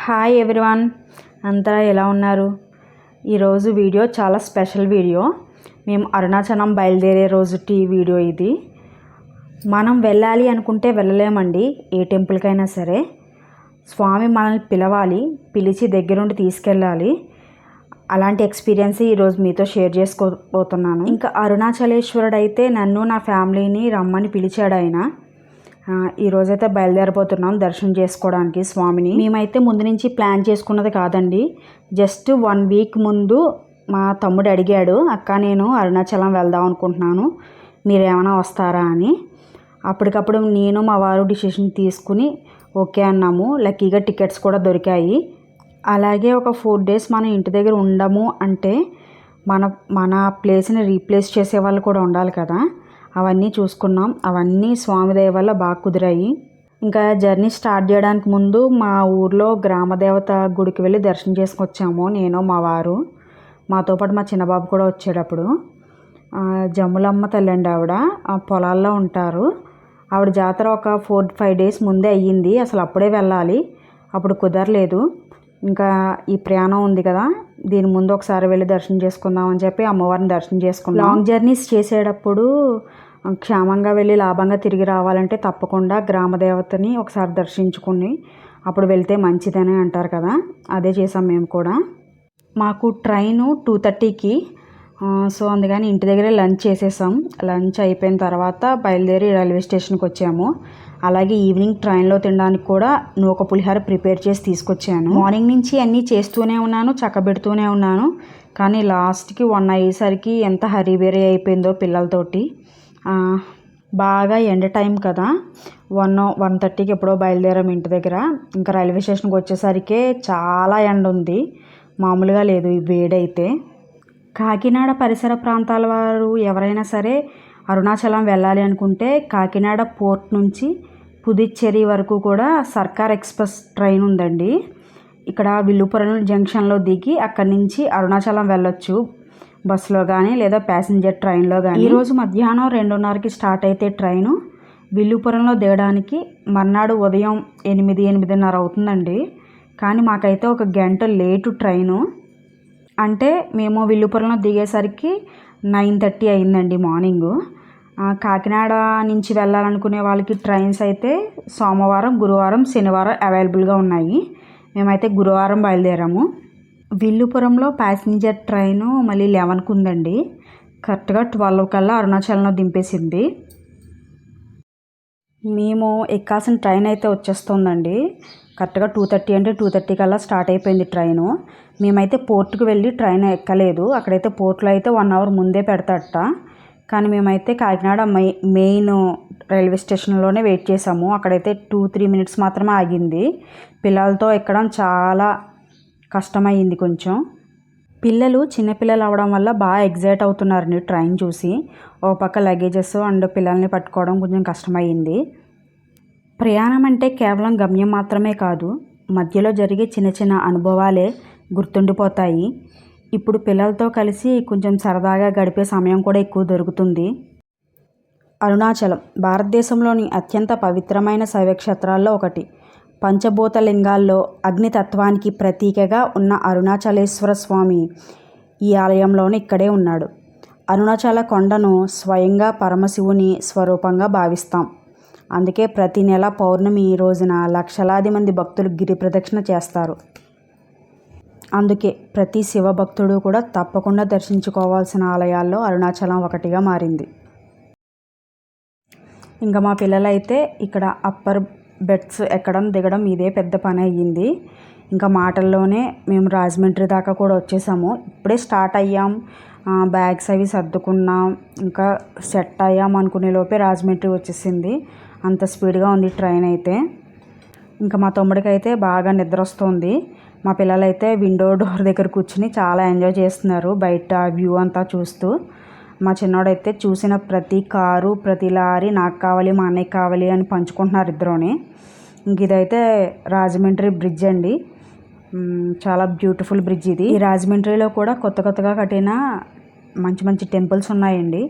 Hi everyone, అంతా ఎలా ఉన్నారు? ఈరోజు వీడియో చాలా స్పెషల్ వీడియో. మేము అరుణాచలం బయలుదేరే రోజుటి వీడియో ఇది. మనం వెళ్ళాలి అనుకుంటే వెళ్ళలేమండి, ఏ టెంపుల్కైనా సరే. స్వామి మనల్ని పిలవాలి, పిలిచి దగ్గరుండి తీసుకెళ్ళాలి. అలాంటి ఎక్స్పీరియన్స్ ఈరోజు మీతో షేర్ చేసుకోబోతున్నాను. ఇంకా అరుణాచలేశ్వరుడు అయితే నన్ను నా ఫ్యామిలీని రమ్మని పిలిచాడు ఆయన. ఈరోజైతే బయలుదేరిపోతున్నాం దర్శనం చేసుకోవడానికి స్వామిని. మేమైతే ముందు నుంచి ప్లాన్ చేసుకున్నది కాదండి. జస్ట్ 1 వీక్ ముందు మా తమ్ముడు అడిగాడు, అక్క నేను అరుణాచలం వెళ్దాం అనుకుంటున్నాను, మీరు ఏమైనా వస్తారా అని. అప్పటికప్పుడు నేను మా వారు డిసిషన్ తీసుకుని ఓకే అన్నాము. లక్కీగా టికెట్స్ కూడా దొరికాయి. అలాగే ఒక 4 డేస్ మనం ఇంటి దగ్గర ఉండము అంటే మన ప్లేస్ని రీప్లేస్ చేసే వాళ్ళు కూడా ఉండాలి కదా. అవన్నీ చూసుకున్నాం. అవన్నీ స్వామి దయ వల్ల బాగా కుదిరాయి. ఇంకా జర్నీ స్టార్ట్ చేయడానికి ముందు మా ఊర్లో గ్రామదేవత గుడికి వెళ్ళి దర్శనం చేసుకొచ్చాము, నేను మా వారు. మాతో పాటు మా చిన్నబాబు కూడా వచ్చేటప్పుడు. జమ్ములమ్మ తల్లి అండి ఆవిడ, పొలాల్లో ఉంటారు. ఆవిడ జాతర ఒక 4-5 డేస్ ముందే అయ్యింది. అసలు అప్పుడే వెళ్ళాలి, అప్పుడు కుదరలేదు. ఇంకా ఈ ప్రయాణం ఉంది కదా, దీని ముందు ఒకసారి వెళ్ళి దర్శనం చేసుకుందాం అని చెప్పి అమ్మవారిని దర్శనం చేసుకున్నాం. లాంగ్ జర్నీస్ చేసేటప్పుడు క్షేమంగా వెళ్ళి లాభంగా తిరిగి రావాలంటే తప్పకుండా గ్రామదేవతని ఒకసారి దర్శించుకుని అప్పుడు వెళ్తే మంచిదని అంటారు కదా, అదే చేసాం మేము కూడా. మాకు ట్రైను 2:30కి, సో అందుకని ఇంటి దగ్గరే లంచ్ చేసేసాం. లంచ్ అయిపోయిన తర్వాత బయలుదేరి రైల్వే స్టేషన్కి వచ్చాము. అలాగే ఈవినింగ్ ట్రైన్లో తినడానికి కూడా నూక పులిహార ప్రిపేర్ చేసి తీసుకొచ్చాను. మార్నింగ్ నుంచి అన్నీ చేస్తూనే ఉన్నాను, చక్కబెడుతూనే ఉన్నాను. కానీ లాస్ట్కి 1 అయ్యేసరికి ఎంత హరీబేరీ అయిపోయిందో పిల్లలతోటి. బాగా ఎండ టైం కదా, 1:30కి ఎప్పుడో బయలుదేరాము ఇంటి దగ్గర. ఇంకా రైల్వే స్టేషన్కి వచ్చేసరికి చాలా ఎండ ఉంది, మామూలుగా లేదు ఈ వేడైతే. కాకినాడ పరిసర ప్రాంతాల వారు ఎవరైనా సరే అరుణాచలం వెళ్ళాలి అనుకుంటే కాకినాడ పోర్ట్ నుంచి పుదుచ్చేరి వరకు కూడా సర్కార్ ఎక్స్ప్రెస్ ట్రైన్ ఉందండి. ఇక్కడ విల్లుపురం జంక్షన్లో దిగి అక్కడి నుంచి అరుణాచలం వెళ్ళొచ్చు, బస్సులో కానీ లేదా ప్యాసింజర్ ట్రైన్లో కానీ. ఈరోజు మధ్యాహ్నం 2:30కి స్టార్ట్ అయితే ట్రైను విల్లుపురంలో దిగడానికి మర్నాడు ఉదయం 8-8:30 అవుతుందండి. కానీ మాకైతే 1 గంట లేటు ట్రైను. అంటే మేము విల్లుపురంలో దిగేసరికి 9:30 అయిందండి మార్నింగు. కాకినాడ నుంచి వెళ్ళాలనుకునే వాళ్ళకి ట్రైన్స్ అయితే సోమవారం, గురువారం, శనివారం అవైలబుల్గా ఉన్నాయి. మేమైతే గురువారం బయలుదేరాము. విల్లుపురంలో ప్యాసింజర్ ట్రైను మళ్ళీ 11కి ఉందండి. కరెక్ట్గా 12 కల్లా అరుణాచలంలో దింపేసింది. మేము ఎక్కాల్సిన ట్రైన్ అయితే వచ్చేస్తుందండి. కరెక్ట్గా 2:30 అంటే 2:30 కల్లా స్టార్ట్ అయిపోయింది ట్రైను. మేమైతే పోర్టుకు వెళ్ళి ట్రైన్ ఎక్కలేదు. అక్కడైతే పోర్టులో అయితే 1 అవర్ ముందే పెడతాడట. కానీ మేమైతే కాకినాడ మెయిన్ రైల్వే స్టేషన్లోనే వెయిట్ చేసాము. అక్కడైతే 2-3 మినిట్స్ మాత్రమే ఆగింది. పిల్లలతో ఎక్కడం చాలా కష్టమైంది కొంచెం. పిల్లలు చిన్నపిల్లలు అవడం వల్ల బాగా ఎగ్జైట్ అవుతున్నారండి ట్రైన్ చూసి. ఓ పక్క లగేజెస్ అండ్ పిల్లల్ని పట్టుకోవడం కొంచెం కష్టమైంది. ప్రయాణం అంటే కేవలం గమ్యం మాత్రమే కాదు, మధ్యలో జరిగే చిన్న చిన్న అనుభవాలే గుర్తుండిపోతాయి. ఇప్పుడు పిల్లలతో కలిసి కొంచెం సరదాగా గడిపే సమయం కూడా ఎక్కువ దొరుకుతుంది. అరుణాచలం భారతదేశంలోని అత్యంత పవిత్రమైన శైవక్షేత్రాల్లో ఒకటి. పంచభూత లింగాల్లో అగ్నితత్వానికి ప్రతీకగా ఉన్న అరుణాచలేశ్వర స్వామి ఈ ఆలయంలోనే ఇక్కడే ఉన్నాడు. అరుణాచల కొండను స్వయంగా పరమశివుని స్వరూపంగా భావిస్తాం. అందుకే ప్రతి నెల పౌర్ణమి రోజున లక్షలాది మంది భక్తులు గిరి ప్రదక్షిణ చేస్తారు. అందుకే ప్రతి శివభక్తుడు కూడా తప్పకుండా దర్శించుకోవాల్సిన ఆలయాల్లో అరుణాచలం ఒకటిగా మారింది. ఇంకా మా పిల్లలైతే ఇక్కడ అప్పర్ బెడ్స్ ఎక్కడం దిగడం ఇదే పెద్ద పని అయ్యింది. ఇంకా మాటల్లోనే మేము రాజమండ్రి దాకా కూడా వచ్చేసాము. ఇప్పుడే స్టార్ట్ అయ్యాం, బ్యాగ్స్ అవి సర్దుకున్నాం, ఇంకా సెట్ అయ్యాం అనుకునే లోపే రాజమండ్రి వచ్చేసింది. అంత స్పీడ్గా ఉంది ట్రైన్ అయితే. ఇంకా మా తమ్ముడికి అయితే బాగా నిద్ర వస్తుంది. మా పిల్లలైతే విండో డోర్ దగ్గర కూర్చుని చాలా ఎంజాయ్ చేస్తున్నారు, బయట వ్యూ అంతా చూస్తూ. మా చిన్నోడైతే చూసిన ప్రతి కారు, ప్రతి లారీ నాకు కావాలి, మా అన్నయ్యకి కావాలి అని పంచుకుంటున్నారు ఇద్దరుని. ఇంక ఇదైతే రాజమండ్రి బ్రిడ్జ్ అండి, చాలా బ్యూటిఫుల్ బ్రిడ్జ్ ఇది. ఈ రాజమండ్రిలో కూడా కొత్తగా కట్టిన మంచి మంచి టెంపుల్స్ ఉన్నాయండి.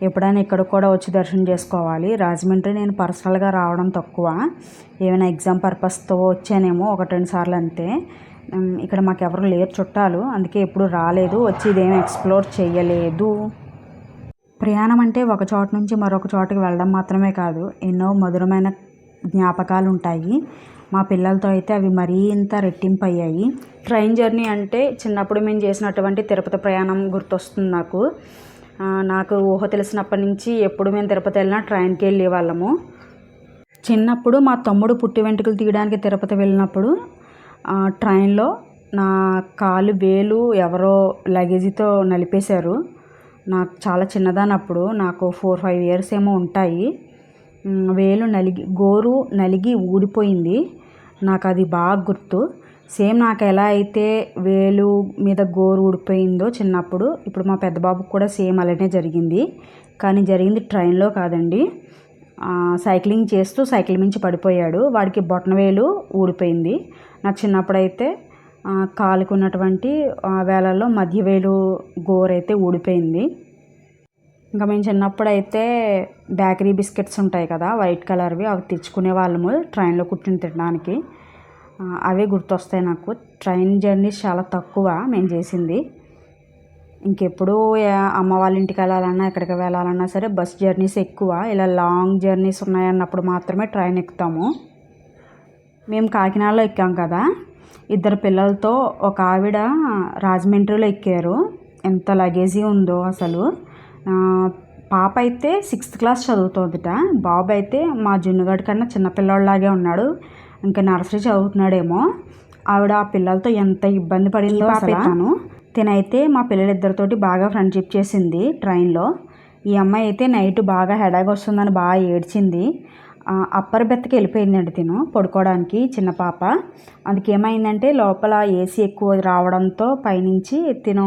ఎప్పుడైనా ఇక్కడ కూడా వచ్చి దర్శనం చేసుకోవాలి. రాజమండ్రి నేను పర్సనల్గా రావడం తక్కువ, ఏమైనా ఎగ్జామ్ పర్పస్తో వచ్చానేమో 1-2 సార్లు అంతే. ఇక్కడ మాకు ఎవరు లేరు చుట్టాలు, అందుకే ఎప్పుడు రాలేదు, వచ్చి ఇదేమీ ఎక్స్ప్లోర్ చేయలేదు. ప్రయాణం అంటే ఒక చోట నుంచి మరొక చోటుకి వెళ్ళడం మాత్రమే కాదు, ఎన్నో మధురమైన జ్ఞాపకాలు ఉంటాయి. మా పిల్లలతో అయితే అవి మరీ ఇంత రెట్టింపు అయ్యాయి. ట్రైన్ జర్నీ అంటే చిన్నప్పుడు మేము చేసినటువంటి తిరుపతి ప్రయాణం గుర్తొస్తుంది నాకు ఊహ తెలిసినప్పటి నుంచి ఎప్పుడు మేము తిరుపతి వెళ్ళినా ట్రైన్కి వెళ్ళే వాళ్ళము. చిన్నప్పుడు మా తమ్ముడు పుట్టి వెంట్రుకలు తీయడానికి తిరుపతి వెళ్ళినప్పుడు ట్రైన్లో నా కాలు వేలు ఎవరో లగేజీతో నలిపేశారు. నాకు చాలా చిన్నదానప్పుడు, నాకు 4-5 ఇయర్స్ ఏమో ఉంటాయి. వేలు గోరు నలిగి ఊడిపోయింది. నాకు అది బాగా గుర్తు. సేమ్ నాకు ఎలా అయితే వేలు మీద గోరు ఊడిపోయిందో చిన్నప్పుడు, ఇప్పుడు మా పెద్ద బాబుకు కూడా సేమ్ అలానే జరిగింది. కానీ జరిగింది ట్రైన్లో కాదండి, సైక్లింగ్ చేస్తూ సైకిల్ మించి పడిపోయాడు. వాడికి బొటనవేలు ఊడిపోయింది. నాకు చిన్నప్పుడైతే కాలుకున్నటువంటి వేళల్లో మధ్యవేలు గోరైతే ఊడిపోయింది. ఇంకా మేము చిన్నప్పుడైతే బేకరీ బిస్కెట్స్ ఉంటాయి కదా వైట్ కలర్వి, అవి తెచ్చుకునే వాళ్ళము ట్రైన్లో కూర్చుని తినడానికి. అవే గుర్తొస్తాయి నాకు. ట్రైన్ జర్నీస్ చాలా తక్కువ మేము చేసింది. ఇంకెప్పుడు అమ్మ వాళ్ళ ఇంటికి వెళ్ళాలన్నా ఎక్కడికి వెళ్ళాలన్నా సరే బస్ జర్నీస్ ఎక్కువ. ఇలా లాంగ్ జర్నీస్ ఉన్నాయన్నప్పుడు మాత్రమే ట్రైన్ ఎక్కుతాము. మేము కాకినాడలో ఎక్కాం కదా, 2 పిల్లలతో ఒక ఆవిడ రాజమండ్రిలో ఎక్కారు. ఎంత లగేజీ ఉందో అసలు. పాప అయితే 6th క్లాస్ చదువుతుందిట, బాబు అయితే మా జున్నుగడి కన్నా చిన్నపిల్లలాగే ఉన్నాడు, ఇంకా నర్సరీ చదువుతున్నాడేమో. ఆవిడ ఆ పిల్లలతో ఎంత ఇబ్బంది పడిందో అసలు. తినైతే మా పిల్లలిద్దరితోటి బాగా ఫ్రెండ్షిప్ చేసింది ట్రైన్లో. ఈ అమ్మాయి అయితే నైట్ బాగా హెడేక్ వస్తుందని బాగా ఏడ్చింది. అప్పర్ బెర్త్కి వెళ్ళిపోయిందండి తిను పడుకోవడానికి, చిన్న పాప. అందుకే ఏమైందంటే లోపల ఏసీ ఎక్కువ రావడంతో పైనుంచి తిను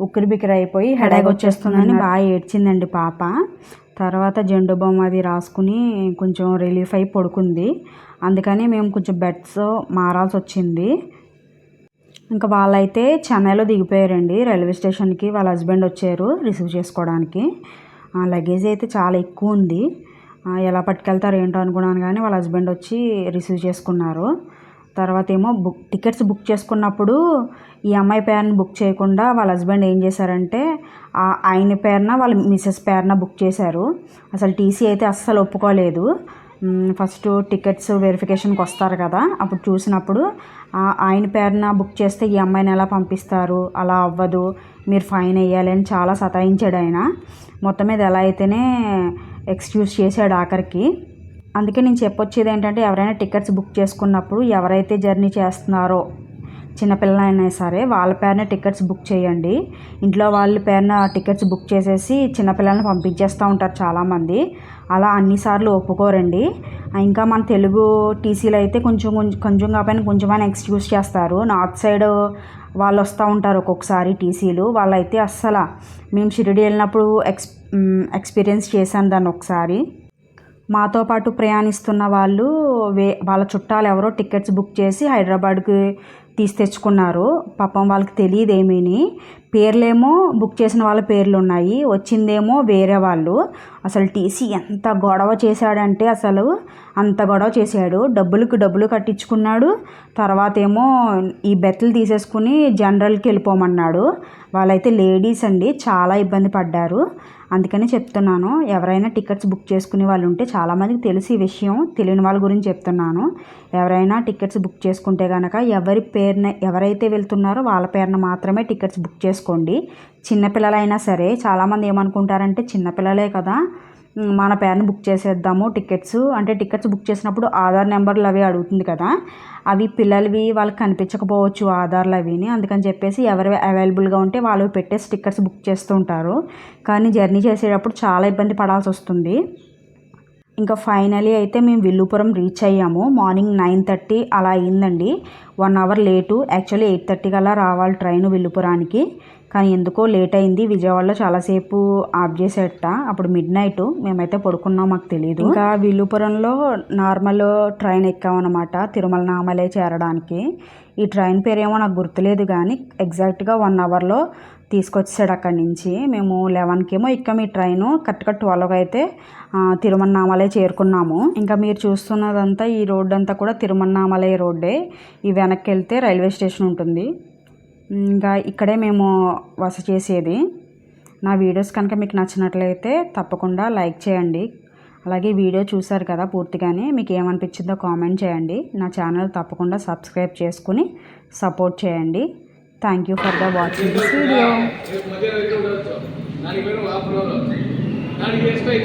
ఉక్కిరి బిక్కిరి అయిపోయి హెడేక్ వచ్చేస్తుందని బాగా ఏడ్చిందండి పాప. తర్వాత జెండు బొమ్మ అది రాసుకుని కొంచెం రిలీఫ్ అయి పడుకుంది. అందుకని మేము కొంచెం బెడ్స్ మారాల్సి వచ్చింది. ఇంకా వాళ్ళైతే చెన్నైలో దిగిపోయారండి రైల్వే స్టేషన్కి. వాళ్ళ హస్బెండ్ వచ్చారు రిసీవ్ చేసుకోవడానికి. లగేజ్ అయితే చాలా ఎక్కువ ఉంది, ఎలా పట్టుకెళ్తారు ఏంటో అనుకున్నాను, కానీ వాళ్ళ హస్బెండ్ వచ్చి రిసీవ్ చేసుకున్నారు. తర్వాత ఏమో టికెట్స్ బుక్ చేసుకున్నప్పుడు ఈ అమ్మాయి పేరుని బుక్ చేయకుండా వాళ్ళ హస్బెండ్ ఏం చేశారంటే ఆయన పేరున వాళ్ళ మిస్సెస్ పేరున బుక్ చేశారు. అసలు టీసీ అయితే అస్సలు ఒప్పుకోలేదు. ఫస్ట్ టికెట్స్ వెరిఫికేషన్కి వస్తారు కదా, అప్పుడు చూసినప్పుడు ఆయన పేరున బుక్ చేస్తే ఈ అమ్మాయిని ఎలా పంపిస్తారు, అలా అవ్వదు, మీరు ఫైన్ వేయాలి అని చాలా సతాయించాడు ఆయన. మొత్తం మీద ఎలా అయితేనే ఎక్స్క్యూజ్ చేశాడు ఆఖరికి. అందుకే నేను చెప్పొచ్చేది ఏంటంటే ఎవరైనా టికెట్స్ బుక్ చేసుకున్నప్పుడు ఎవరైతే జర్నీ చేస్తున్నారో చిన్నపిల్లలైనా సరే వాళ్ళ పేరున టికెట్స్ బుక్ చేయండి. ఇంట్లో వాళ్ళ పేరున టికెట్స్ బుక్ చేసేసి చిన్నపిల్లల్ని పంపించేస్తూ ఉంటారు చాలామంది. అలా అన్నిసార్లు ఒప్పుకోరండి. ఇంకా మన తెలుగు టీసీలో అయితే కొంచెం కాకపోయినా కొంచెమైనా ఎక్స్క్యూజ్ చేస్తారు. నార్త్ సైడ్ వాళ్ళు వస్తూ ఉంటారు ఒక్కొక్కసారి టీసీలు, వాళ్ళైతే అస్సలు. మేము షిరిడి వెళ్ళినప్పుడు ఎక్స్పీరియన్స్ చేశాను దాన్ని ఒకసారి. మాతో పాటు ప్రయాణిస్తున్న వాళ్ళు వాళ్ళ చుట్టాలు ఎవరో టికెట్స్ బుక్ చేసి హైదరాబాద్కి తెచ్చుకున్నారు. పాపం వాళ్ళకి తెలియదు ఏమీని. పేర్లేమో బుక్ చేసిన వాళ్ళ పేర్లు ఉన్నాయి, వచ్చిందేమో వేరే వాళ్ళు. అసలు టీసీ ఎంత గొడవ చేశాడంటే అసలు అంత గొడవ చేశాడు. డబ్బులు కట్టించుకున్నాడు. తర్వాత ఏమో ఈ బెర్తులు తీసేసుకుని జనరల్కి వెళ్ళిపోమన్నాడు. వాళ్ళైతే లేడీస్ అండి, చాలా ఇబ్బంది పడ్డారు. అందుకని చెప్తున్నాను, ఎవరైనా టికెట్స్ బుక్ చేసుకునే వాళ్ళు ఉంటే, చాలామందికి తెలిసి ఈ విషయం, తెలియని వాళ్ళ గురించి చెప్తున్నాను. ఎవరైనా టికెట్స్ బుక్ చేసుకుంటే కనుక ఎవరైతే వెళ్తున్నారో వాళ్ళ పేరున మాత్రమే టికెట్స్ బుక్ చేసుకోండి. చిన్నపిల్లలైనా సరే, చాలామంది ఏమనుకుంటారంటే చిన్నపిల్లలే కదా మన పేరుని బుక్ చేసేద్దాము టికెట్స్ బుక్ చేసినప్పుడు ఆధార్ నెంబర్లు అవి అడుగుతుంది కదా, అవి పిల్లలవి వాళ్ళకి కనిపించకపోవచ్చు ఆధార్లు అవిని. అందుకని చెప్పేసి ఎవరు అవైలబుల్గా ఉంటే వాళ్ళు పెట్టేసి టికెట్స్ బుక్ చేస్తూ ఉంటారు. కానీ జర్నీ చేసేటప్పుడు చాలా ఇబ్బంది పడాల్సి వస్తుంది. ఇంకా ఫైనలీ అయితే మేము విల్లుపురం రీచ్ అయ్యాము. మార్నింగ్ 9:30 అలా అయిందండి, 1 అవర్ లేటు. యాక్చువల్లీ 8:30 కల్లా రావాలి ట్రైన్ విల్లుపురానికి, కానీ ఎందుకో లేట్ అయింది. విజయవాడలో చాలాసేపు ఆఫ్ చేసేట, అప్పుడు మిడ్నైట్. మేమైతే పడుకున్నాం, మాకు తెలియదు. ఇంకా విల్లుపురంలో నార్మల్ ట్రైన్ ఎక్కామన్నమాట తిరుమల నామలే చేరడానికి. ఈ ట్రైన్ పేరేమో నాకు గుర్తులేదు, కానీ ఎగ్జాక్ట్గా 1 అవర్లో తీసుకొచ్చాడు అక్కడి నుంచి. మేము 11కి ఏమో ఎక్కాము ఈ ట్రైను, కరెక్ట్గా 12కి అయితే తిరుమన్నామలై చేరుకున్నాము. ఇంకా మీరు చూస్తున్నదంతా ఈ రోడ్డు అంతా కూడా తిరుమన్నామలై రోడ్డే. ఈ వెనక్కి వెళ్తే రైల్వే స్టేషన్ ఉంటుంది. ఇంకా ఇక్కడే మేము బస చేసేది. నా వీడియోస్ కనుక మీకు నచ్చినట్లయితే తప్పకుండా లైక్ చేయండి. అలాగే వీడియో చూసారు కదా పూర్తిగానే, మీకు ఏమనిపించిందో కామెంట్ చేయండి. నా ఛానల్ తప్పకుండా సబ్స్క్రైబ్ చేసుకుని సపోర్ట్ చేయండి. Thank you for the watching this video.